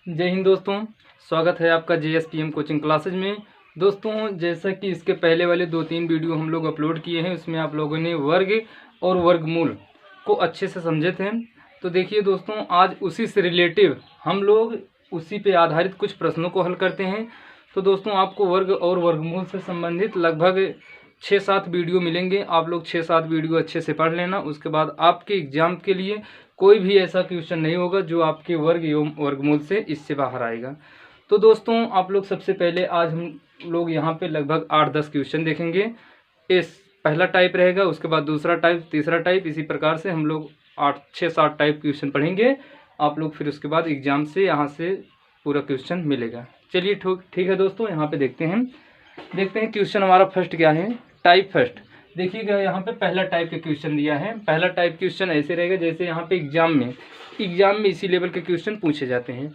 जय हिंद दोस्तों, स्वागत है आपका JSPM कोचिंग क्लासेज में। दोस्तों, जैसा कि इसके पहले वाले 2-3 वीडियो हम लोग अपलोड किए हैं, उसमें आप लोगों ने वर्ग और वर्गमूल को अच्छे से समझे थे। तो देखिए दोस्तों, आज उसी से रिलेटिव हम लोग उसी पे आधारित कुछ प्रश्नों को हल करते हैं। तो दोस्तों, आपको वर्ग और वर्गमूल से संबंधित लगभग 6-7 वीडियो मिलेंगे। आप लोग 6-7 वीडियो अच्छे से पढ़ लेना। उसके बाद आपके एग्जाम के लिए कोई भी ऐसा क्वेश्चन नहीं होगा जो आपके वर्ग एवं वर्गमूल से इससे बाहर आएगा। तो दोस्तों, आप लोग सबसे पहले आज हम लोग यहाँ पे लगभग 8-10 क्वेश्चन देखेंगे। इस पहला टाइप रहेगा, उसके बाद दूसरा टाइप, तीसरा टाइप, इसी प्रकार से हम लोग 6-7 टाइप क्वेश्चन पढ़ेंगे। आप लोग फिर उसके बाद एग्जाम से यहाँ से पूरा क्वेश्चन मिलेगा। चलिए ठीक है दोस्तों, यहाँ पे देखते हैं क्वेश्चन हमारा फर्स्ट क्या है। टाइप फर्स्ट देखिएगा, यहाँ पे पहला टाइप के क्वेश्चन दिया है। पहला टाइप क्वेश्चन ऐसे रहेगा जैसे यहाँ पे एग्जाम में इसी लेवल के क्वेश्चन पूछे जाते हैं।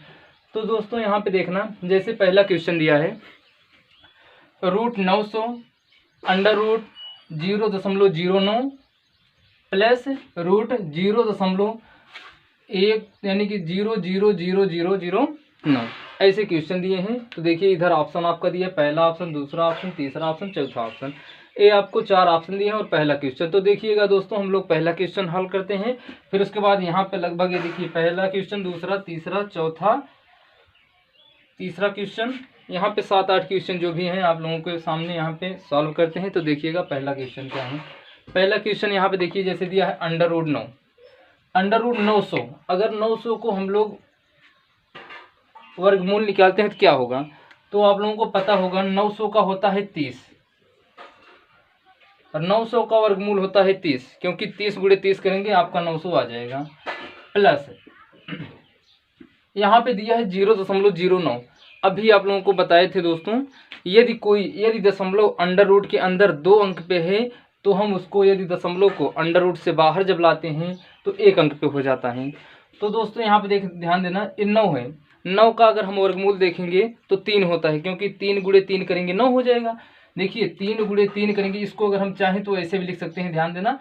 तो दोस्तों, यहाँ पे देखना, जैसे पहला क्वेश्चन दिया है √900 √0.09 प्लस √0.1 यानी कि 0.00009 ऐसे क्वेश्चन दिए हैं। तो देखिए, इधर ऑप्शन आपका दिया, पहला ऑप्शन, दूसरा ऑप्शन, तीसरा ऑप्शन, चौथा ऑप्शन। ये आपको 4 ऑप्शन दिए हैं और पहला क्वेश्चन। तो देखिएगा दोस्तों, हम लोग पहला क्वेश्चन हल करते हैं। फिर उसके बाद यहाँ पे लगभग ये देखिए, पहला क्वेश्चन, दूसरा, तीसरा, चौथा, तीसरा क्वेश्चन, यहाँ पे 7-8 क्वेश्चन जो भी हैं आप लोगों के सामने यहाँ पे सॉल्व करते हैं। तो देखिएगा पहला क्वेश्चन क्या है। पहला क्वेश्चन यहाँ पे देखिए, जैसे दिया है √9 √900। अगर 900 को हम लोग वर्गमूल निकालते हैं तो क्या होगा, तो आप लोगों को पता होगा 900 का होता है 30 और 900 का वर्गमूल होता है 30, क्योंकि 30 × 30 करेंगे आपका 900 आ जाएगा। प्लस यहाँ पे दिया है 0.09। अभी आप लोगों को बताए थे दोस्तों, यदि दशमलव अंडर रूट के अंदर 2 अंक पे है तो हम उसको, यदि दशमलव को अंडर रूट से बाहर जब लाते हैं तो 1 अंक पे हो जाता है। तो दोस्तों, यहाँ पे ध्यान देना, ये 9 है। 9 का अगर हम वर्गमूल देखेंगे तो 3 होता है, क्योंकि 3 × 3 करेंगे 9 हो जाएगा। देखिए, 3 × 3 करेंगे, इसको अगर हम चाहें तो ऐसे भी लिख सकते हैं, ध्यान देना।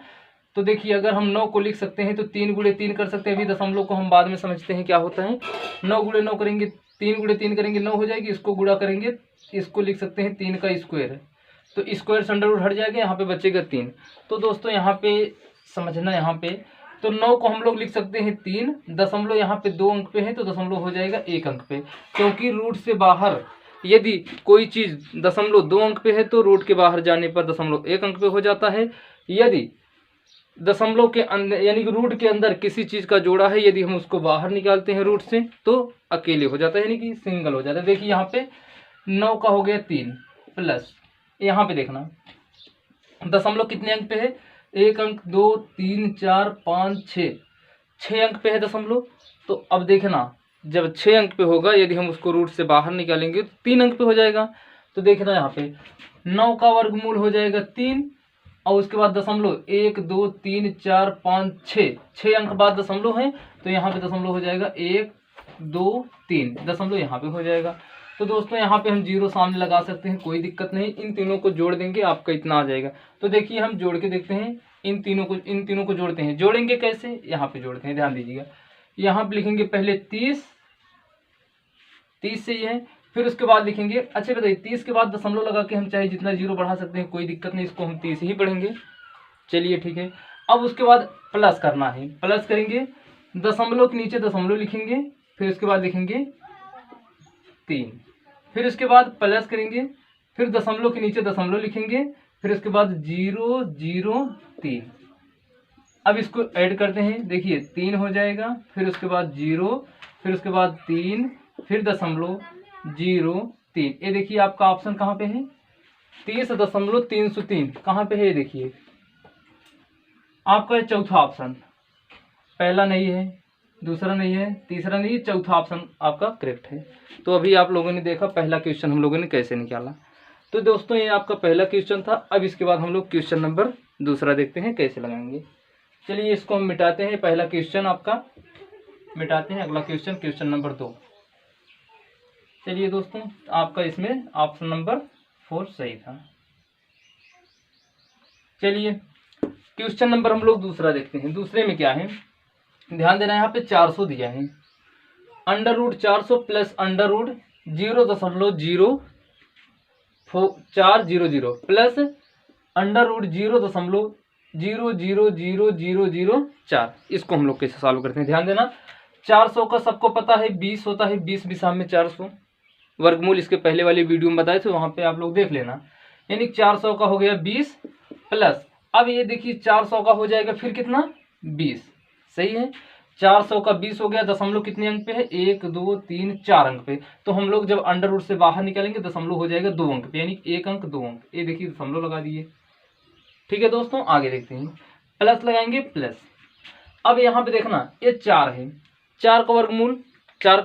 तो देखिए, अगर हम 9 को लिख सकते हैं तो 3 × 3 कर सकते हैं। अभी दशमलव को हम बाद में समझते हैं क्या होता है। 9 × 9 करेंगे, 3 × 3 करेंगे 9 हो जाएगी। इसको गुणा करेंगे, इसको लिख सकते हैं 3 का स्क्वायर, तो स्क्वायर से अंडर रूट हट जाएगा, यहाँ पे बचेगा 3। तो दोस्तों, यहाँ पे समझना, यहाँ पे तो 9 को हम लोग लिख सकते हैं 3, दशमलव यहाँ पे 2 अंक पे है तो दशमलव हो जाएगा 1 अंक पे, क्योंकि रूट से बाहर यदि कोई चीज़ दशमलव 2 अंक पे है तो रूट के बाहर जाने पर दशमलव 1 अंक पे हो जाता है। यदि दशमलव के अंदर यानी कि रूट के अंदर किसी चीज़ का जोड़ा है, यदि हम उसको बाहर निकालते हैं रूट से तो अकेले हो जाता है, यानी कि सिंगल हो जाता है। देखिए, यहाँ पे 9 का हो गया 3, प्लस यहाँ पे देखना दशमलव कितने अंक पे है, 1 अंक, 2, 3, 4, 5, 6 अंक पे है दशमलव। तो अब देखना, जब 6 अंक पे होगा, यदि हम उसको रूट से बाहर निकालेंगे तो 3 अंक पे हो जाएगा। तो देखना, यहाँ पे 9 का वर्गमूल हो जाएगा 3 और उसके बाद दशमलव 1, 2, 3, 4, 5, 6 अंक बाद दशमलव है, तो यहाँ पे दशमलव हो जाएगा 1, 2, 3 दशमलव यहाँ पे हो जाएगा। तो दोस्तों, यहाँ पे हम 0 सामने लगा सकते हैं, कोई दिक्कत नहीं। इन तीनों को जोड़ देंगे, आपका इतना आ जाएगा। तो देखिए, हम जोड़ के देखते हैं, इन तीनों को जोड़ते हैं। जोड़ेंगे कैसे, यहाँ पे जोड़ते हैं, ध्यान दीजिएगा। यहाँ पे लिखेंगे पहले 30 से ही है, फिर उसके बाद लिखेंगे, अच्छा बताइए, 30 के बाद दशमलव लगा के हम चाहे जितना 0 बढ़ा सकते हैं, कोई दिक्कत नहीं, इसको हम 30 ही पढ़ेंगे। चलिए ठीक है। अब उसके बाद प्लस करना है, प्लस करेंगे, दशमलव के नीचे दशमलव लिखेंगे, फिर उसके बाद लिखेंगे 3, फिर उसके बाद प्लस करेंगे, फिर दशमलव के नीचे दशमलव लिखेंगे, फिर उसके बाद 003। अब इसको ऐड करते हैं, देखिए 3 हो जाएगा, फिर उसके बाद 0, फिर उसके बाद 3, फिर दशमलव 003। ये देखिए, आपका ऑप्शन कहाँ पे है, 30.303 कहाँ पे है, ये देखिए आपका चौथा ऑप्शन। पहला नहीं है, दूसरा नहीं है, तीसरा नहीं है, चौथा ऑप्शन आपका करेक्ट है। तो अभी आप लोगों ने देखा पहला क्वेश्चन हम लोगों ने कैसे निकाला। तो दोस्तों, ये आपका पहला क्वेश्चन था। अब इसके बाद हम लोग क्वेश्चन नंबर दूसरा देखते हैं कैसे लगाएंगे। चलिए, इसको हम मिटाते हैं, पहला क्वेश्चन आपका मिटाते हैं। अगला क्वेश्चन, क्वेश्चन नंबर 2। चलिए दोस्तों, आपका इसमें ऑप्शन नंबर 4 सही था। चलिए, क्वेश्चन नंबर हम लोग दूसरा देखते हैं। दूसरे में क्या है, ध्यान देना, यहाँ पे 400 दिया है। Under root 400 plus under root 0.0400 plus under root 0.000004। इसको हम लोग कैसे सॉल्व करते हैं, ध्यान देना। 400 का सबको पता है 20 होता है, 20 बिसाम में 400 वर्गमूल, इसके पहले वाली वीडियो में बताए थे, वहां पे आप लोग देख लेना। यानी 400 का हो गया 20 प्लस, अब ये देखिए 400 का हो जाएगा फिर कितना 20, सही है। 400 का 20 हो गया, दशमलव कितने अंक पे है, 1 2 3 4 अंक पे। तो हम लोग जब अंडर रूट से बाहर निकालेंगे दशमलव हो जाएगा 2 अंक पे, यानी 1 अंक 2 अंक। ये देखिए दशमलव लगा दिए। ठीक है दोस्तों, आगे देखते हैं। प्लस लगाएंगे प्लस। अब यहाँ पे देखना ये 4 है, 4 का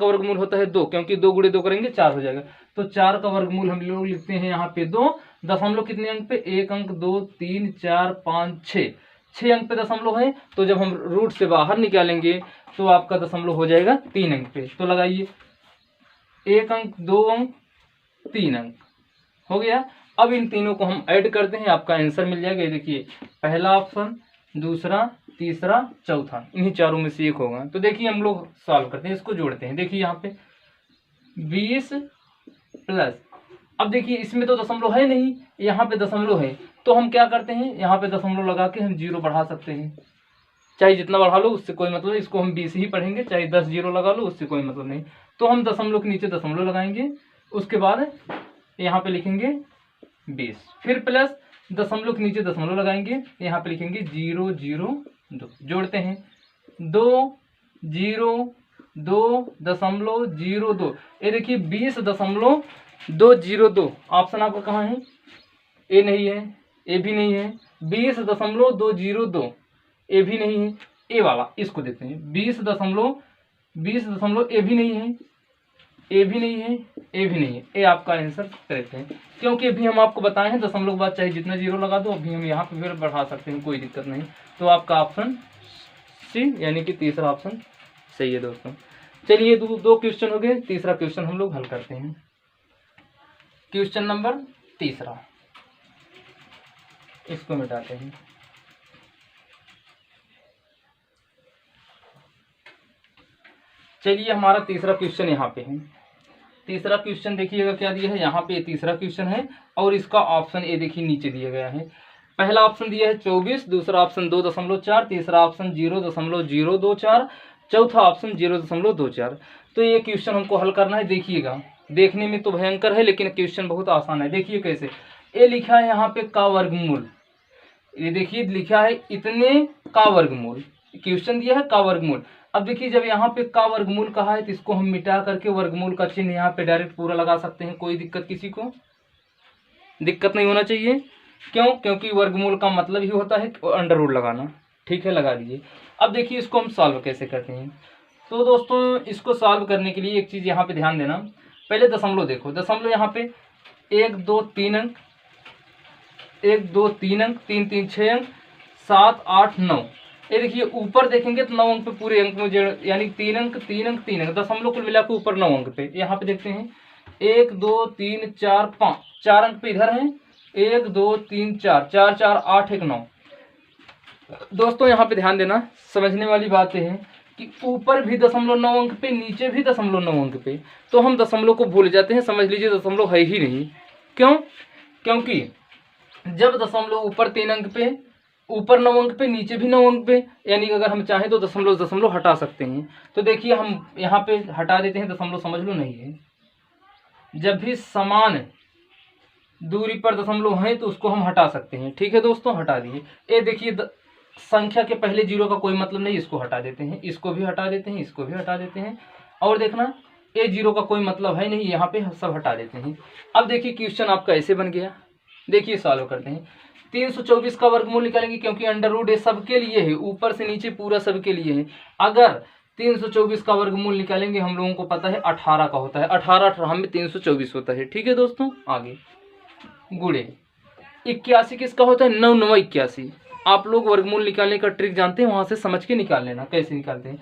वर्गमूल होता है 2, क्योंकि 2 गुणे 2 करेंगे 4 हो जाएगा। तो 4 का वर्गमूल हम लोग लिखते हैं यहाँ पे 2, दशमलव कितने अंक पे, 1 अंक 2 3 4 5 6 अंक पे दशमलव है। तो जब हम रूट से बाहर निकालेंगे तो आपका दशमलव हो जाएगा 3 अंक पे। तो लगाइए 1 अंक 2 अंक 3 अंक हो गया। अब इन तीनों को हम ऐड करते हैं, आपका आंसर मिल जाएगा। ये देखिए पहला ऑप्शन, दूसरा, तीसरा, चौथा, इन्हीं चारों में से एक होगा। तो देखिए हम लोग सॉल्व करते हैं, इसको जोड़ते हैं। देखिए यहाँ पे 20 प्लस, अब देखिए इसमें तो दशमलव है नहीं, यहाँ पे दशमलव है, तो हम क्या करते हैं, यहाँ पे दशमलव लगा के हम 0 बढ़ा सकते हैं। चाहे जितना बढ़ा लो उससे कोई मतलब नहीं, इसको हम 20 ही पढ़ेंगे, चाहे 10 0 लगा लो उससे कोई मतलब नहीं। तो हम दशमलव के नीचे दशमलव लगाएंगे, उसके बाद यहाँ पे लिखेंगे 20, फिर प्लस दशमलव के नीचे दशमलव लगाएंगे, यहाँ पे लिखेंगे 002। जोड़ते हैं 2.02.02। ये देखिए 20.202। ऑप्शन आपका कहाँ है, ए नहीं है, ए भी नहीं है। 20.202 ए भी नहीं है, ए वाला इसको देते हैं। 20 ए भी नहीं है, ए भी नहीं है, ए भी नहीं है, ए आपका आंसर करेक्ट है। क्योंकि अभी हम आपको बताए हैं दशमलव के बाद चाहे जितना 0 लगा दो, अभी हम यहाँ पे फिर बढ़ा सकते हैं, कोई दिक्कत नहीं। तो आपका ऑप्शन सी यानी कि तीसरा ऑप्शन सही है दोस्तों। चलिए दो क्वेश्चन हो गए, तीसरा क्वेश्चन हम लोग हल करते हैं। क्वेश्चन नंबर तीसरा, इसको मिटाते हैं। चलिए हमारा तीसरा क्वेश्चन यहाँ पे है। तीसरा क्वेश्चन देखिएगा क्या दिया है, यहाँ पे तीसरा क्वेश्चन है और इसका ऑप्शन ए देखिए नीचे दिया गया है। पहला ऑप्शन दिया है 24, दूसरा ऑप्शन 2.4, तीसरा ऑप्शन 0.024, चौथा ऑप्शन 0.24। तो ये क्वेश्चन हमको हल करना है। देखिएगा देखने में तो भयंकर है लेकिन क्वेश्चन बहुत आसान है। देखिए कैसे, ये लिखा है यहाँ पे का वर्गमूल, ये देखिए लिखा है इतने का वर्गमूल, क्वेश्चन दिया है का वर्गमूल। अब देखिए जब यहाँ पे का वर्गमूल कहा है तो इसको हम मिटा करके वर्गमूल का चिन्ह यहाँ पे डायरेक्ट पूरा लगा सकते हैं, कोई दिक्कत किसी को दिक्कत नहीं होना चाहिए। क्यों, क्योंकि वर्गमूल का मतलब ही होता है अंडर रूट लगाना। ठीक है, लगा दीजिए। अब देखिए इसको हम सॉल्व कैसे करते हैं। तो दोस्तों इसको सॉल्व करने के लिए एक चीज़ यहाँ पे ध्यान देना, पहले दशमलव देखो, दशमलव यहाँ पे 1 2 3 अंक, 1 2 3 अंक, 3 3 6 अंक, 7 8 9। ये देखिए ऊपर देखेंगे तो 9 अंक पे पूरे अंक में यानी 3 अंक 3 अंक 3 अंक, दशमलव कुल मिला के ऊपर 9 अंक पे। यहाँ पे देखते हैं 1 2 3 4 5, 4 अंक पे इधर है, 1 2 3 4, 4 4 8 1 9। दोस्तों यहाँ पे ध्यान देना, समझने वाली बात है कि ऊपर भी दशमलव 9 अंक पे, नीचे भी दशमलव 9 अंक पे, तो हम दशमलव को भूल जाते हैं, समझ लीजिए दशमलव है ही नहीं। क्यों, क्योंकि जब दशमलव ऊपर 3 अंक पे, ऊपर 9 अंक पे, नीचे भी 9 अंक पे, यानी कि अगर हम चाहें तो दशमलव हटा सकते हैं। तो देखिए हम यहाँ पे हटा देते हैं, दशमलव समझ लो नहीं है। जब भी समान दूरी पर दशमलव है तो उसको हम हटा सकते हैं। ठीक है दोस्तों, हटा दिए। ये देखिए संख्या के पहले 0 का कोई मतलब नहीं, इसको हटा देते हैं, इसको भी हटा देते हैं, इसको भी हटा देते हैं। और देखना ये 0 का कोई मतलब है नहीं, यहाँ पे सब हटा देते हैं। अब देखिए क्वेश्चन आपका ऐसे बन गया। देखिए सॉल्व करते हैं। 324 का वर्गमूल निकालेंगे, क्योंकि अंडर रूट ये सबके लिए है, ऊपर से नीचे पूरा सबके लिए है। अगर 324 का वर्गमूल निकालेंगे, हम लोगों को पता है 18 का होता है, 18 18 में 324 होता है। ठीक है दोस्तों, आगे गुणे 81 किसका होता है, 9 9 81। आप लोग वर्गमूल निकालने का ट्रिक जानते हैं, वहां से समझ के निकाल लेना कैसे निकालते हैं।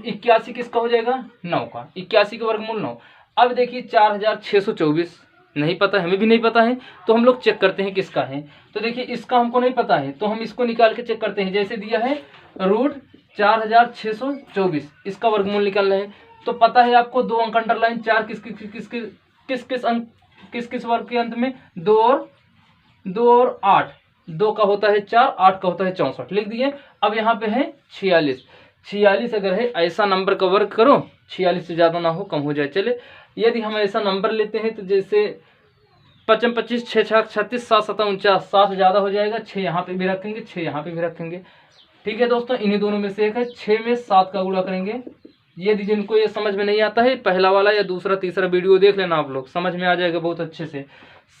81 किसका हो जाएगा, 9 का, 81 का वर्गमूल 9। अब देखिए 4624 नहीं पता, हमें भी नहीं पता है, तो हम लोग चेक करते हैं किसका है। तो देखिए इसका हमको नहीं पता है, तो हम इसको निकाल के चेक करते हैं। जैसे दिया है रूट 4624, इसका वर्गमूल निकालना है। तो पता है आपको 2 अंक अंडरलाइन, 4 किस किस वर्ग के अंत में, 2 और 8, 2 का होता है 4, 8 का होता है 64, लिख दिए। अब यहाँ पे है 46, 46 अगर है ऐसा नंबर का वर्ग करो, 46 से ज़्यादा ना हो, कम हो जाए। चले यदि हम ऐसा नंबर लेते हैं तो जैसे 55 25 6 6 36 7 7 49, 7 ज़्यादा हो जाएगा, 6 यहाँ पे भी रखेंगे, 6 यहाँ पे भी रखेंगे। ठीक है दोस्तों, इन्हीं दोनों में से एक है, 6 में 7 का गुणा करेंगे। यदि जिनको ये समझ में नहीं आता है, पहला वाला या दूसरा तीसरा वीडियो देख लेना, आप लोग समझ में आ जाएगा बहुत अच्छे से।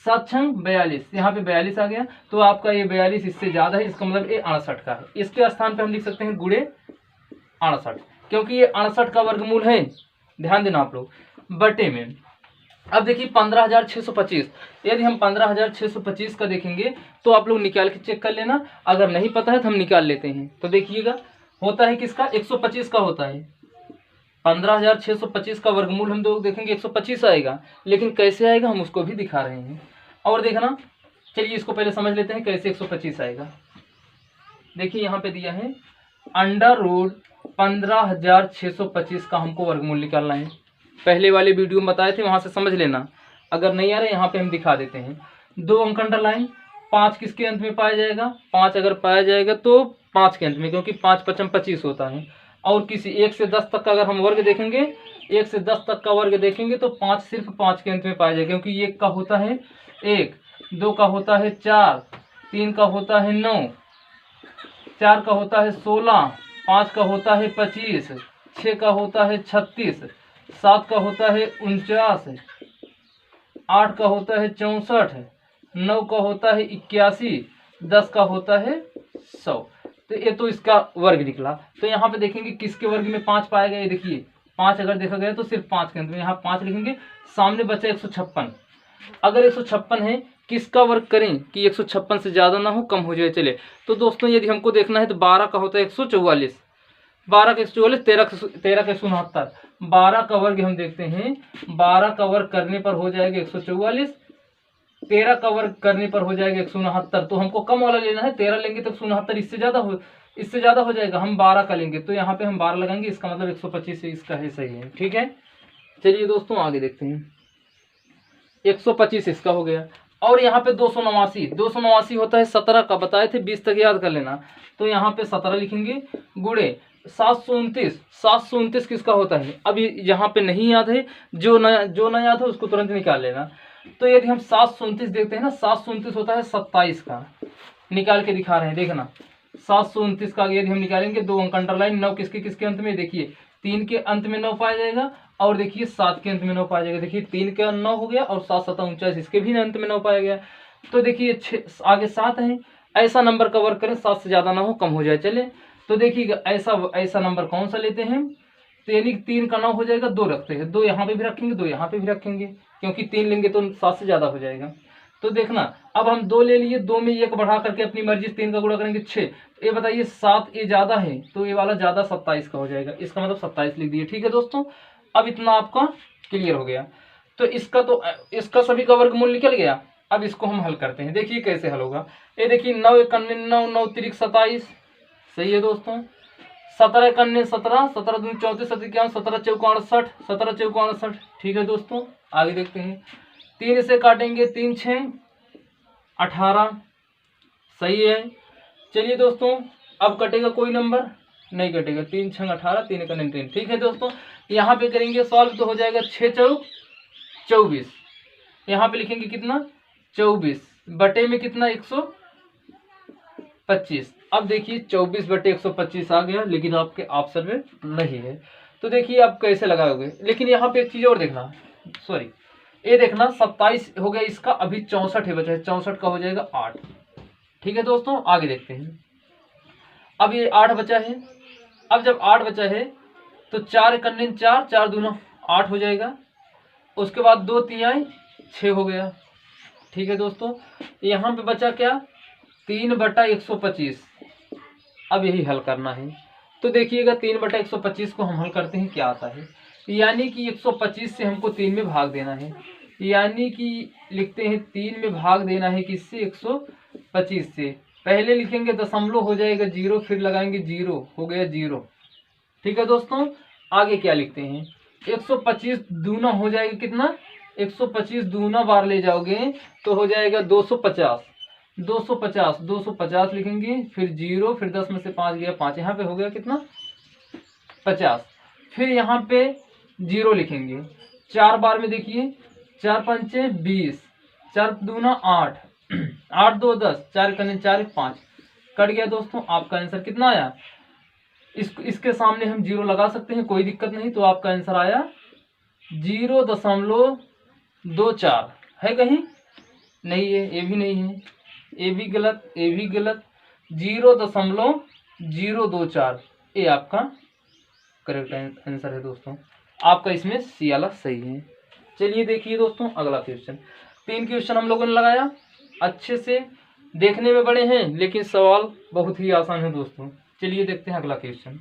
7 छंग 42, यहाँ पे 42 आ गया, तो आपका ये 42 इससे ज़्यादा है, इसका मतलब ये 68 का है। इसके स्थान पे हम लिख सकते हैं गुणे 68, क्योंकि ये 68 का वर्गमूल है, ध्यान देना आप लोग, बटे में। अब देखिए 15,625, यदि हम 15,625 का देखेंगे तो आप लोग निकाल के चेक कर लेना, अगर नहीं पता है तो हम निकाल लेते हैं। तो देखिएगा होता है किसका, 125 का होता है। 15,625 का वर्गमूल हम लोग देखेंगे 125 आएगा, लेकिन कैसे आएगा हम उसको भी दिखा रहे हैं। और देखना, चलिए इसको पहले समझ लेते हैं कैसे 125 आएगा। देखिए यहाँ पे दिया है अंडर रूट 15,625 का हमको वर्गमूल निकालना है। पहले वाले वीडियो में बताए थे, वहां से समझ लेना, अगर नहीं आ रहा यहाँ पे हम दिखा देते हैं। 2 अंक अंडरलाइन, 5 किसके अंत में पाया जाएगा, 5 अगर पाया जाएगा तो 5 के अंत में, क्योंकि 5 5 25 होता है। और किसी 1 से 10 तक का अगर हम वर्ग देखेंगे, 1 से 10 तक का वर्ग देखेंगे तो 5 सिर्फ 5 के अंत में पाया जाएगा, क्योंकि 1 का होता है 1, 2 का होता है 4, 3 का होता है 9, 4 का होता है 16, 5 का होता है 25, 6 का होता है 36, 7 का होता है 49, 8 का होता है 64, 9 का होता है 81, 10 का होता है 100। तो ये तो इसका वर्ग निकला। तो यहाँ पे देखेंगे किसके वर्ग में 5 पाया गया, ये देखिए 5 अगर देखा गया तो सिर्फ 5 के अंत में, यहाँ 5 लिखेंगे। सामने बचा 156, अगर 156 है किसका वर्ग करें कि 156 से ज़्यादा ना हो, कम हो जाए। चले तो दोस्तों यदि हमको देखना है तो 12 का होता है 144, 12 का 144, 13 का 169, 12 का वर्ग हम देखते हैं, 12 का वर्ग करने पर हो जाएगा 144, 13 का वर्ग करने पर हो जाएगा 169। तो हमको कम वाला लेना है, 13 लेंगे तो 169 इससे ज़्यादा हो जाएगा। हम 12 का लेंगे तो यहाँ पे हम 12 लगाएंगे, इसका मतलब 125 से इसका है, सही है। ठीक है, चलिए दोस्तों आगे देखते हैं। 125 इसका हो गया। और यहाँ पे 289 होता है 17 का, बताए थे 20 तक याद कर लेना। तो यहाँ पे 17 लिखेंगे, गुणे 729 किसका होता है, अभी यहाँ पे नहीं याद है, जो न याद है उसको तुरंत निकाल लेना। तो यदि हम 729 देखते हैं ना, 729 होता है 27 का, निकाल के दिखा रहे हैं, देखना 729 का यदि हम निकालेंगे, 2 अंक अंडरलाइन, 9 किसके अंत में, देखिए 3 के अंत में 9 पाया जाएगा, और देखिए 7 के अंत में 9 पाया जाएगा। देखिए 3 के 9 हो गया, और 7 7 49 इसके भी अंत में 9 पाया गया। तो देखिए आगे 7 है, ऐसा नंबर का वर्ग करें 7 से ज़्यादा ना हो, कम हो जाए। चले तो देखिएगा ऐसा नंबर कौन सा लेते हैं, तो यानी 3 का 9 हो जाएगा, 2 रखते हैं, 2 यहाँ पे भी रखेंगे, 2 यहाँ पे भी रखेंगे, क्योंकि 3 लेंगे तो 7 से ज़्यादा हो जाएगा। तो देखना, अब हम 2 ले लिए, 2 में 1 बढ़ा करके अपनी मर्जी से 3 का गुणा करेंगे 6। तो ये बताइए 7 ये ज़्यादा है, तो ये वाला ज़्यादा 27 का हो जाएगा, इसका मतलब 27 लिख दिए। ठीक है दोस्तों, अब इतना आपका क्लियर हो गया। तो इसका सभी का वर्गमूल निकल गया। अब इसको हम हल करते हैं, देखिए कैसे हल होगा। ये देखिए 9 1 9 9 3 27, सही है दोस्तों। 17 1 17, 17 2 34 17 17 चौका 68, 17 चौका 68। ठीक है दोस्तों, आगे देखते हैं। 3 से काटेंगे, 3 6 18, सही है। चलिए दोस्तों, अब कटेगा कोई नंबर, नहीं कटेगा, 3 6 18, 3 1 3। ठीक है दोस्तों, यहाँ पे करेंगे सॉल्व तो हो जाएगा 6 चौक 24, यहाँ पे लिखेंगे कितना 24, बटे में कितना 125। अब देखिए 24 बटे 125 आ गया, लेकिन आपके ऑप्शन में नहीं है। तो देखिए आप कैसे लगाओगे, लेकिन यहाँ पे एक चीज और देखना, सॉरी ये देखना 27 हो गया इसका, अभी 64 है बचा है, 64 का हो जाएगा 8। ठीक है दोस्तों, आगे देखते हैं। अब ये 8 बचा है, अब जब 8 बचा है तो 4 1 4, 4 दूना 8 हो जाएगा। उसके बाद 2 3 6 हो गया। ठीक है दोस्तों, यहाँ पे बचा क्या 3 बटा 125। अब यही हल करना है। तो देखिएगा 3 बटा 125 को हम हल करते हैं, क्या आता है, यानी कि 125 से हमको 3 में भाग देना है, यानी कि लिखते हैं 3 में भाग देना है किससे 125 से। पहले लिखेंगे दशमलव हो जाएगा 0, फिर लगाएंगे 0, हो गया 0। ठीक है दोस्तों, आगे क्या लिखते हैं, 125 दूना हो जाएगा कितना, 125 दूना बार ले जाओगे तो हो जाएगा 250, 250, 250 लिखेंगे, फिर 0, फिर 10 में से 5 गया 5, यहाँ पे हो गया कितना 50, फिर यहाँ पे 0 लिखेंगे, 4 बार में देखिए 4 पंचे 20, 4 दूना 8, 8 2 10, 4 कने 4 5, कट गया दोस्तों। आपका आंसर कितना आया, इसके सामने हम 0 लगा सकते हैं, कोई दिक्कत नहीं। तो आपका आंसर आया 0.24 है, कहीं नहीं है, ये भी नहीं है, ये भी गलत, ये भी गलत, 0.024 ये आपका करेक्ट आंसर है दोस्तों। आपका इसमें सी वाला सही है। चलिए देखिए दोस्तों अगला क्वेश्चन। 3 क्वेश्चन हम लोगों ने लगाया, अच्छे से देखने में बड़े हैं लेकिन सवाल बहुत ही आसान है दोस्तों। चलिए देखते हैं अगला क्वेश्चन।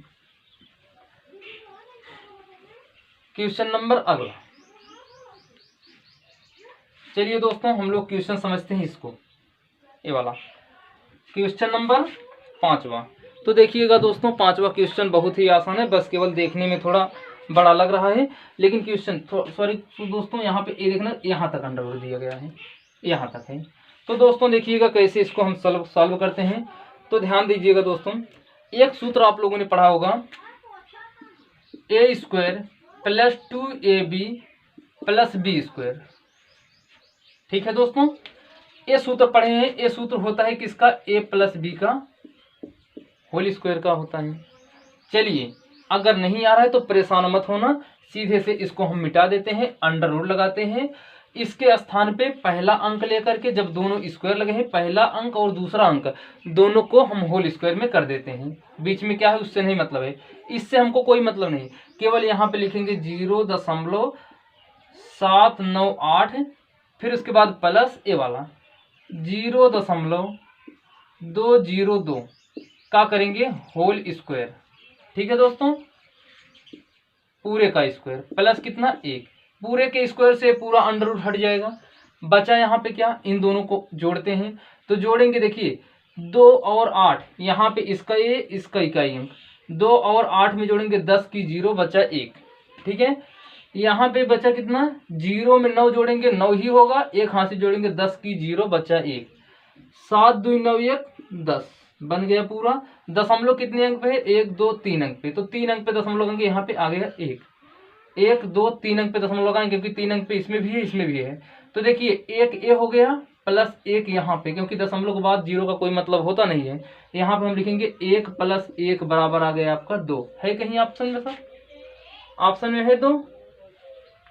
क्वेश्चन नंबर अगला, चलिए दोस्तों हम लोग क्वेश्चन समझते हैं इसको, ये वाला क्वेश्चन नंबर 5वां। तो देखिएगा दोस्तों 5वां क्वेश्चन बहुत ही आसान है, बस केवल देखने में थोड़ा बड़ा लग रहा है, लेकिन क्वेश्चन सॉरी दोस्तों यहाँ पे ये देखना, यहाँ तक अंडरवुड दिया गया है, यहाँ तक है। तो दोस्तों देखिएगा कैसे इसको हम सॉल्व करते हैं। तो ध्यान दीजिएगा दोस्तों, एक सूत्र आप लोगों ने पढ़ा होगा, a² + 2ab + b²। ठीक है दोस्तों, ये सूत्र पढ़े हैं, ये सूत्र होता है किसका, a + b का होल स्क्वायर का होता है। चलिए अगर नहीं आ रहा है तो परेशान मत होना, सीधे से इसको हम मिटा देते हैं, अंडरवुड लगाते हैं, इसके स्थान पे पहला अंक लेकर के, जब दोनों स्क्वायर लगे हैं पहला अंक और दूसरा अंक दोनों को हम होल स्क्वायर में कर देते हैं। बीच में क्या है उससे नहीं मतलब है, इससे हमको कोई मतलब नहीं, केवल यहाँ पे लिखेंगे 0.798, फिर उसके बाद प्लस ए वाला 0.202 का करेंगे होल स्क्वायर। ठीक है दोस्तों, पूरे का स्क्वायर प्लस कितना 1, पूरे के स्क्वायर से पूरा अंडरवुड हट जाएगा, बचा यहाँ पे क्या, इन दोनों को जोड़ते हैं। तो जोड़ेंगे देखिए 2 और 8, यहाँ पे इसका ये इसका इकाई अंक, 2 और 8 में जोड़ेंगे 10 की 0 बचा 1। ठीक है, यहाँ पे बचा कितना, 0 में 9 जोड़ेंगे 9 ही होगा, एक हाथ से जोड़ेंगे 10 की 0 बचा 1, 7 2 9 1 10 बन गया पूरा। दशमलव कितने अंक पे है, 1 2 3 अंक पे, तो 3 अंक पे दशमलव लगाएंगे, यहाँ पे आ गया 1 1 2 3 अंक पे दशमलव लगाएंगे, क्योंकि 3 अंक पे इसमें भी है इसमें भी है। तो देखिए 1 ए हो गया प्लस 1 यहाँ पे, क्योंकि दशमलव के बाद 0 का कोई मतलब होता नहीं है, यहाँ पे हम लिखेंगे 1 + 1 बराबर आ गया आपका 2। है कहीं ऑप्शन में, सर ऑप्शन में है 2,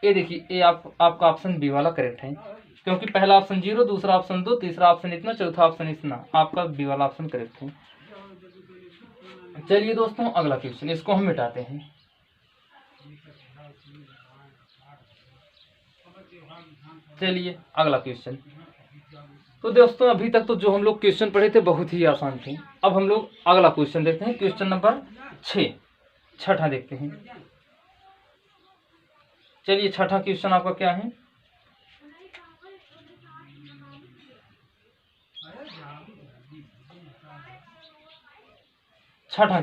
ये देखिए ये आपका ऑप्शन बी वाला करेक्ट है, क्योंकि पहला ऑप्शन 0, दूसरा ऑप्शन 2, तीसरा ऑप्शन इतना, चौथा ऑप्शन इतना, आपका बी वाला ऑप्शन करेक्ट है। चलिए दोस्तों अगला क्वेश्चन, इसको हम मिटाते हैं। चलिए अगला क्वेश्चन। तो दोस्तों अभी तक तो जो हम लोग क्वेश्चन पढ़े थे बहुत ही आसान थे, अब हम लोग अगला क्वेश्चन देखते हैं, क्वेश्चन नंबर 6, छठा देखते हैं। चलिए छठा क्वेश्चन आपका क्या है, छठा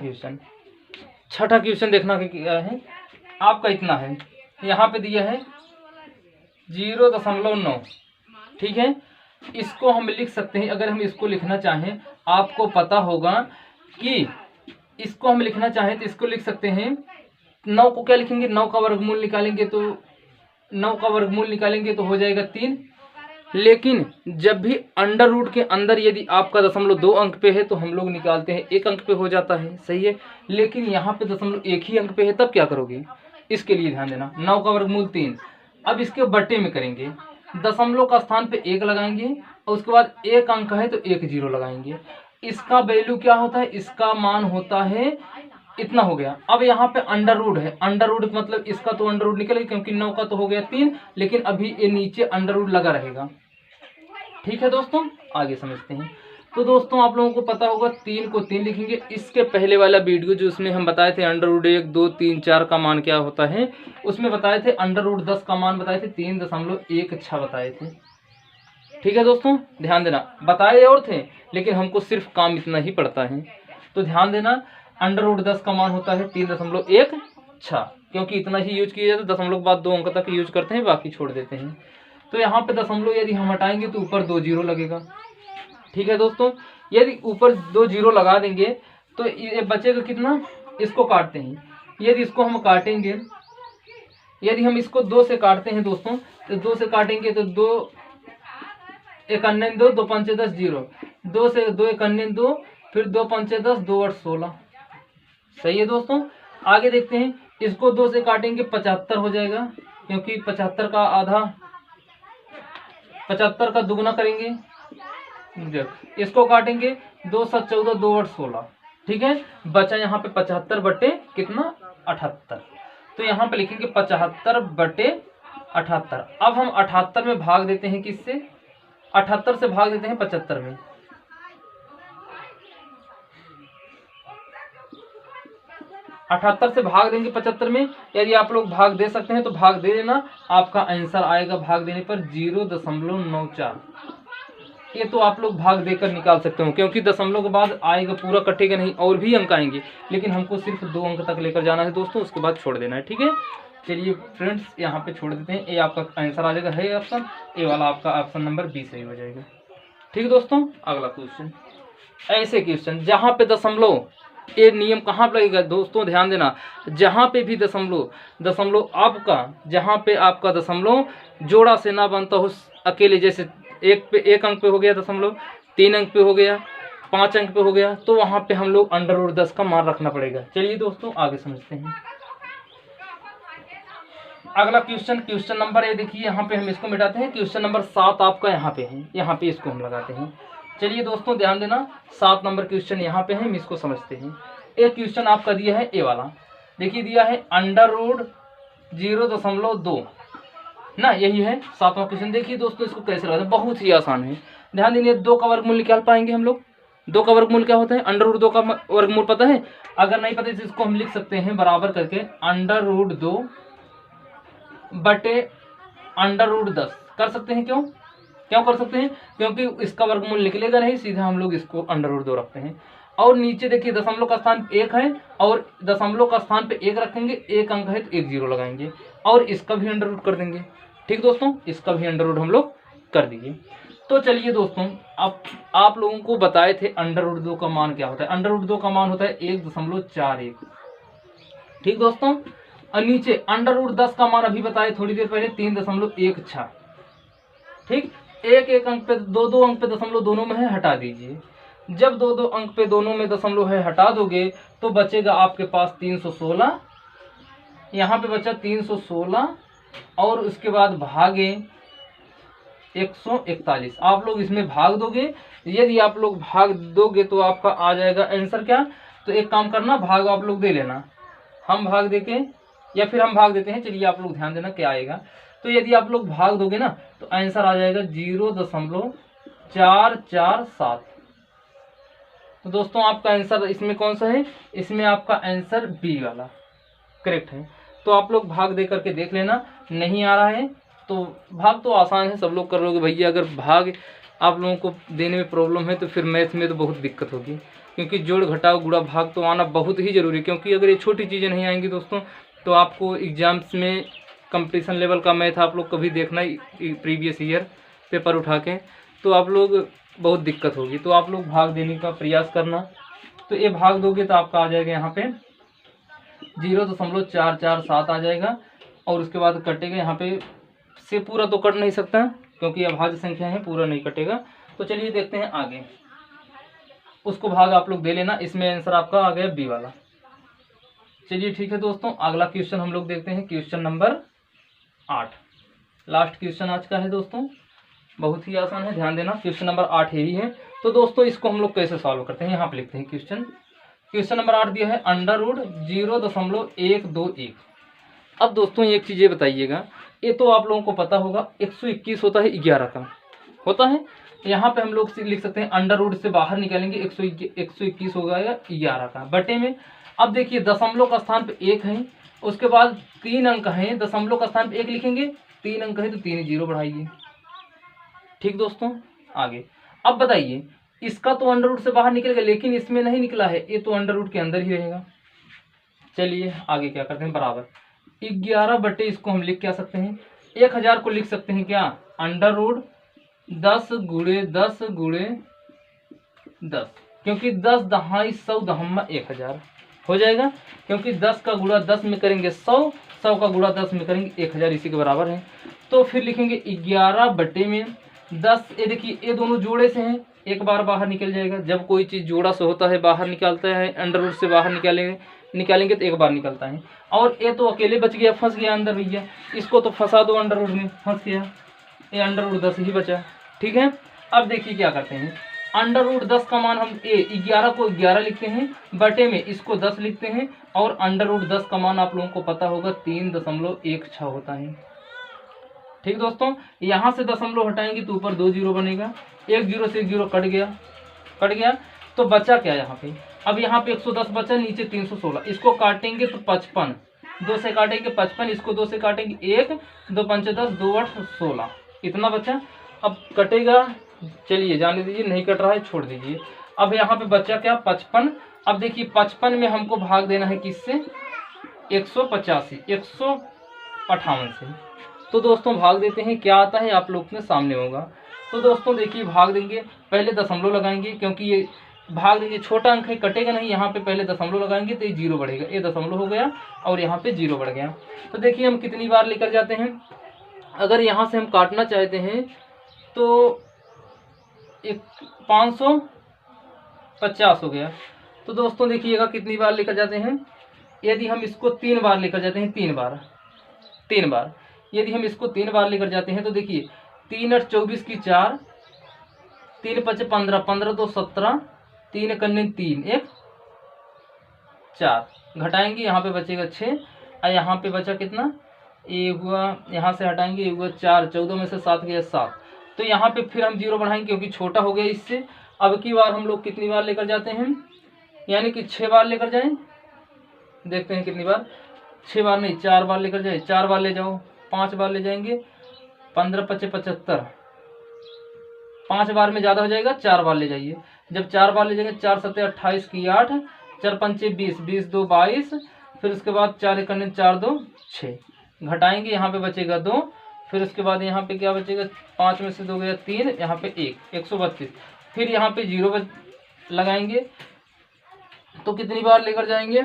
क्वेश्चन देखना क्या है आपका, इतना है, यहाँ पे दिया है 0.9। ठीक है, इसको हम लिख सकते हैं, अगर हम इसको लिखना चाहें, आपको पता होगा कि इसको हम लिखना चाहें तो इसको लिख सकते हैं, 9 को क्या लिखेंगे, 9 का वर्गमूल निकालेंगे तो 9 का वर्गमूल निकालेंगे तो हो जाएगा 3। लेकिन जब भी अंडरवुड के अंदर यदि आपका 0.2 अंक पे है तो हम लोग निकालते हैं 1 अंक पे हो जाता है, सही है। लेकिन यहाँ पे 0.1 ही अंक पे है, तब क्या करोगे, इसके लिए ध्यान देना। 9 का वर्गमूल 3, अब इसके बट्टे में करेंगे, दशमलव का स्थान पे 1 लगाएंगे और उसके बाद 1 अंक है तो 1 0 लगाएंगे। इसका वैल्यू क्या होता है, इसका मान होता है इतना हो गया। अब यहाँ पे अंडरवुड है, अंडरवुड मतलब इसका तो अंडरवुड निकलेगा, क्योंकि 9 का तो हो गया 3, लेकिन अभी ये नीचे अंडरवुड लगा रहेगा। ठीक है दोस्तों, आगे समझते हैं। तो दोस्तों आप लोगों को पता होगा 3 को 3 लिखेंगे। इसके पहले वाला वीडियो जो उसमें हम बताए थे अंडरवुड 1 2 3 4 का मान क्या होता है, उसमें बताए थे अंडरवुड 10 का मान बताए थे 3.16 बताए थे। ठीक है दोस्तों, ध्यान देना, बताए और थे लेकिन हमको सिर्फ काम इतना ही पड़ता है, तो ध्यान देना। अंडरवुड 10 का मान होता है 3.1, 6, क्योंकि इतना ही यूज किया जाता है। दशमलव के बाद 2 अंक तक यूज करते हैं, बाकी छोड़ देते हैं। तो यहाँ पे दशमलव यदि हम हटाएंगे तो ऊपर 2 जीरो लगेगा। ठीक है दोस्तों, यदि ऊपर 2 जीरो लगा देंगे तो ये बचेगा कितना, इसको काटते हैं। यदि इसको हम काटेंगे, यदि हम इसको 2 से काटते हैं दोस्तों, तो 2 से काटेंगे तो 2 एक अन्य 2, 2 पंचे 10 जीरो, 2 से 2 एक अन्य 2, फिर 2 पंचे 10, 2 8 16। सही है दोस्तों। आगे देखते हैं, इसको 2 से काटेंगे 75 हो जाएगा, क्योंकि 75 का आधा, 75 का दुगना करेंगे। इसको काटेंगे 2 7 14, 2 8 16। ठीक है, बचा यहाँ पे 75 बटे कितना, 78। तो यहाँ पे लिखेंगे 75 बटे 78। अब हम 78 में भाग देते हैं, किससे, 78 से भाग देते हैं 75 में। 78 से भाग देंगे 75 में। यदि आप लोग भाग दे सकते हैं तो भाग दे देना, आपका आंसर आएगा भाग देने पर 0.94। ये तो आप लोग भाग देकर निकाल सकते हो, क्योंकि दशमलव के बाद आएगा, पूरा कटेगा नहीं, और भी अंक आएंगे, लेकिन हमको सिर्फ 2 अंक तक लेकर जाना है दोस्तों, उसके बाद छोड़ देना है। ठीक है, चलिए फ्रेंड्स यहाँ पे छोड़ देते हैं। ये आपका आंसर आ जाएगा, है ऑप्शन ए वाला, आपका ऑप्शन नंबर बी सही हो जाएगा। ठीक है दोस्तों, अगला क्वेश्चन, ऐसे क्वेश्चन जहाँ पे दशमलव, ये नियम कहाँ पर लगेगा दोस्तों, ध्यान देना, जहाँ पे भी दशमलव आपका, जहाँ पे आपका दशमलव जोड़ा से ना बनता हो, अकेले, जैसे एक अंक पे हो गया दशमलव, 3 अंक पे हो गया, 5 अंक पे हो गया, तो वहाँ पे हम लोग √10 का मान रखना पड़ेगा। चलिए दोस्तों आगे समझते हैं। अगला क्वेश्चन नंबर, ये देखिए यहाँ पे हम इसको मिटाते हैं। क्वेश्चन नंबर 7 आपका यहाँ पे है, यहाँ पे इसको हम लगाते हैं। चलिए दोस्तों ध्यान देना, 7 नंबर क्वेश्चन यहाँ पे है, हम इसको समझते हैं। एक क्वेश्चन आपका दिया है ए वाला, देखिए दिया है √0.2 ना, यही है 7वां क्वेश्चन। देखिए दोस्तों इसको कैसे लगाते हैं, बहुत ही आसान है। ध्यान दीजिए, 2 का वर्गमूल निकाल पाएंगे हम लोग। 2 का वर्गमूल क्या होता है, √2 का वर्गमूल पता है, अगर नहीं पता तो इसको हम लिख सकते हैं बराबर करके √2 बटे √10 कर सकते हैं। क्यों कर सकते हैं, क्योंकि इसका वर्गमूल निकलेगा नहीं, सीधा हम लोग इसको √2 रखते हैं। और नीचे देखिए दशमलव का स्थान 1 है, और दशमलव का स्थान पे 1 रखेंगे, 1 अंक है तो 1 जीरो लगाएंगे, और इसका भी √2 कर देंगे। ठीक दोस्तों, इसका भी √2 हम लोग कर दीजिए। तो चलिए दोस्तों, अब आप लोगों को बताए थे √2 का मान क्या होता है। √2 का मान होता है 1.41। ठीक दोस्तों, और नीचे √10 का मान अभी बताए थोड़ी देर पहले, 3.16। ठीक, एक अंक पे 2 अंक पे दशमलव दोनों में है, हटा दीजिए। जब 2 अंक पे दोनों में दशमलव है हटा दोगे तो बचेगा आपके पास 316। यहाँ पे बचा 316, और उसके बाद भागे 141। आप लोग इसमें भाग दोगे, यदि आप लोग भाग दोगे तो आपका आ जाएगा आंसर क्या, तो एक काम करना, भाग आप लोग दे लेना, हम भाग देके, या फिर हम भाग देते हैं। चलिए आप लोग ध्यान देना क्या आएगा। तो यदि आप लोग भाग दोगे ना तो आंसर आ जाएगा 0.447। तो दोस्तों आपका आंसर इसमें कौन सा है, इसमें आपका आंसर बी वाला करेक्ट है। तो आप लोग भाग दे करके देख लेना, नहीं आ रहा है तो भाग तो आसान है, सब लोग कर लोगे भैया। अगर भाग आप लोगों को देने में प्रॉब्लम है तो फिर मैथ में तो बहुत दिक्कत होगी, क्योंकि जोड़ घटाव गुणा भाग तो आना बहुत ही जरूरी है। क्योंकि अगर ये छोटी चीज़ें नहीं आएंगी दोस्तों तो आपको एग्जाम्स में कंपटीशन लेवल का मैथ आप लोग कभी देखना प्रीवियस ईयर पेपर उठा के, तो आप लोग बहुत दिक्कत होगी। तो आप लोग भाग देने का प्रयास करना। तो ये भाग दोगे तो आपका आ जाएगा यहाँ पे 0.447 आ जाएगा, और उसके बाद कटेगा यहाँ पे से, पूरा तो कट नहीं सकता क्योंकि अभाज्य संख्या है, पूरा नहीं कटेगा। तो चलिए देखते हैं आगे, उसको भाग आप लोग दे लेना। इसमें आंसर आपका आ गया बी वाला। चलिए ठीक है दोस्तों, अगला क्वेश्चन हम लोग देखते हैं, क्वेश्चन नंबर 8, लास्ट क्वेश्चन आज का है दोस्तों, बहुत ही आसान है, ध्यान देना। क्वेश्चन नंबर 8 यही है। तो दोस्तों इसको हम लोग कैसे सॉल्व करते हैं, यहाँ पे लिखते हैं क्वेश्चन नंबर 8 दिया है √0.121। अब दोस्तों एक चीज़ ये बताइएगा, ये तो आप लोगों को पता होगा 121 होता है 11 का होता है। यहाँ पे हम लोग लिख सकते हैं √ से बाहर निकालेंगे 121 होगा 11 का बटे में। अब देखिए दशमलव का स्थान पे 1 है, उसके बाद 3 अंक हैं, दशमलव का स्थान पे 1 लिखेंगे, 3 अंक है तो 3 जीरो बढ़ाइए। ठीक दोस्तों, आगे अब बताइए, इसका तो √ से बाहर निकलेगा, लेकिन इसमें नहीं निकला है, ये तो √ के अंदर ही रहेगा। चलिए आगे क्या करते हैं, बराबर 11 बटे इसको हम लिख क्या सकते हैं, 1000 को लिख सकते हैं क्या, अंडर रूट 10 गुणे 10 गुणे 10, क्योंकि 10 दहाई 100 दहम्मा 1000 हो जाएगा, क्योंकि 10 का गुणा 10 में करेंगे 100, 100 का गुणा 10 में करेंगे 1000, इसी के बराबर है। तो फिर लिखेंगे 11 बटे में 10, ये देखिए ये दोनों जोड़े से हैं, एक बार बाहर निकल जाएगा, जब कोई चीज़ जोड़ा से होता है बाहर निकालता है, अंडर रूट से बाहर निकालेंगे तो एक बार निकलता है, और ये तो अकेले बच गया, फंस गया अंदर भैया, इसको तो फंसा दो अंडर रूट में, फंस गया, ये अंडर रूट 10 ही बचा। ठीक है, अब देखिए क्या करते हैं, अंडर रूट 10 का मान हम 11 को 11 लिखते हैं, बटे में इसको 10 लिखते हैं, और अंडर रूट 10 का मान आप लोगों को पता होगा 3.16 होता है। ठीक दोस्तों, यहाँ से दशमलव हटाएंगे तो ऊपर 2 जीरो बनेगा, 1 जीरो से 1 जीरो कट गया, तो बचा क्या यहाँ पे, अब यहाँ पे 110 बचा, नीचे 316, इसको काटेंगे तो 55, 2 से काटेंगे 55, इसको 2 से काटेंगे 1, 2 पंचे 10, 2 8 16, इतना बचा। अब कटेगा, चलिए जाने दीजिए, नहीं कट रहा है छोड़ दीजिए। अब यहाँ पे बचा क्या, 55। अब देखिए 55 में हमको भाग देना है किससे, 185 158 से। तो दोस्तों भाग देते हैं, क्या आता है आप लोग के सामने होगा। तो दोस्तों देखिए भाग देंगे, पहले दशमलव लगाएंगे, क्योंकि ये भाग देंगे, छोटा अंक है कटेगा नहीं, यहाँ पे पहले दशमलव लगाएंगे तो ये जीरो बढ़ेगा, ये दशमलव हो गया और यहाँ पे जीरो बढ़ गया। तो देखिए हम कितनी बार लेकर जाते हैं, अगर यहाँ से हम काटना चाहते हैं तो 550 हो गया। तो दोस्तों देखिएगा कितनी बार लेकर जाते हैं, यदि हम इसको 3 बार लेकर जाते हैं, 3 बार यदि हम इसको 3 बार लेकर जाते हैं तो देखिए 3 8 24 की 4, 3 5 15, 15 2 17, 3 कन्ने 3 1 4, घटाएंगे यहाँ पे बचेगा 6, और यहाँ पे बचा कितना, ये हुआ, यहाँ से हटाएंगे ये हुआ 4, 14 में से 7 गया 7, तो यहाँ पे फिर हम जीरो बढ़ाएंगे क्योंकि छोटा हो गया इससे। अब की बार हम लोग कितनी बार लेकर जाते हैं, यानी कि 6 बार लेकर जाएं, देखते हैं कितनी बार, 6 बार नहीं 4 बार लेकर जाए, 4 बार ले जाओ, 5 बार ले जाएंगे, 15 5 75, 5 बार में ज़्यादा हो जाएगा, 4 बार ले जाइए, जब 4 बार ले जाएंगे 4 7 28 की 8, 4 5 20, 20 2 22, फिर उसके बाद 4 1 4 2 6, घटाएंगे यहाँ पे बचेगा 2, फिर उसके बाद यहाँ पे क्या बचेगा, 5 में से 2 गया 3, यहाँ पे 1 132, फिर यहाँ पे जीरो लगाएंगे तो कितनी बार लेकर जाएंगे।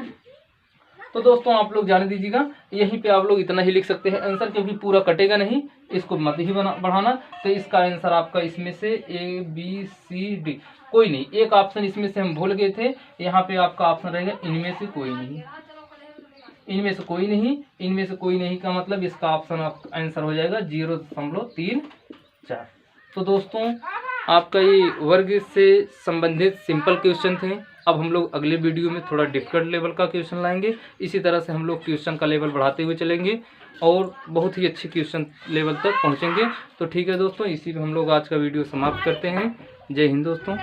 तो दोस्तों आप लोग जाने दीजिएगा, यहीं पे आप लोग इतना ही लिख सकते हैं आंसर, क्योंकि पूरा कटेगा नहीं, इसको मत ही बढ़ाना। तो इसका आंसर आपका इसमें से ABCD कोई नहीं, एक ऑप्शन इसमें से हम भूल गए थे, यहाँ पे आपका ऑप्शन रहेगा इनमें से कोई नहीं, इनमें से कोई नहीं, इनमें से कोई नहीं का मतलब इसका ऑप्शन आपका आंसर हो जाएगा 0.34। तो दोस्तों आपका ये वर्ग से संबंधित सिंपल क्वेश्चन थे। अब हम लोग अगले वीडियो में थोड़ा डिफिकल्ट लेवल का क्वेश्चन लाएंगे, इसी तरह से हम लोग क्वेश्चन का लेवल बढ़ाते हुए चलेंगे और बहुत ही अच्छे क्वेश्चन लेवल तक पहुंचेंगे। तो ठीक है दोस्तों, इसी पे हम लोग आज का वीडियो समाप्त करते हैं। जय हिंद दोस्तों।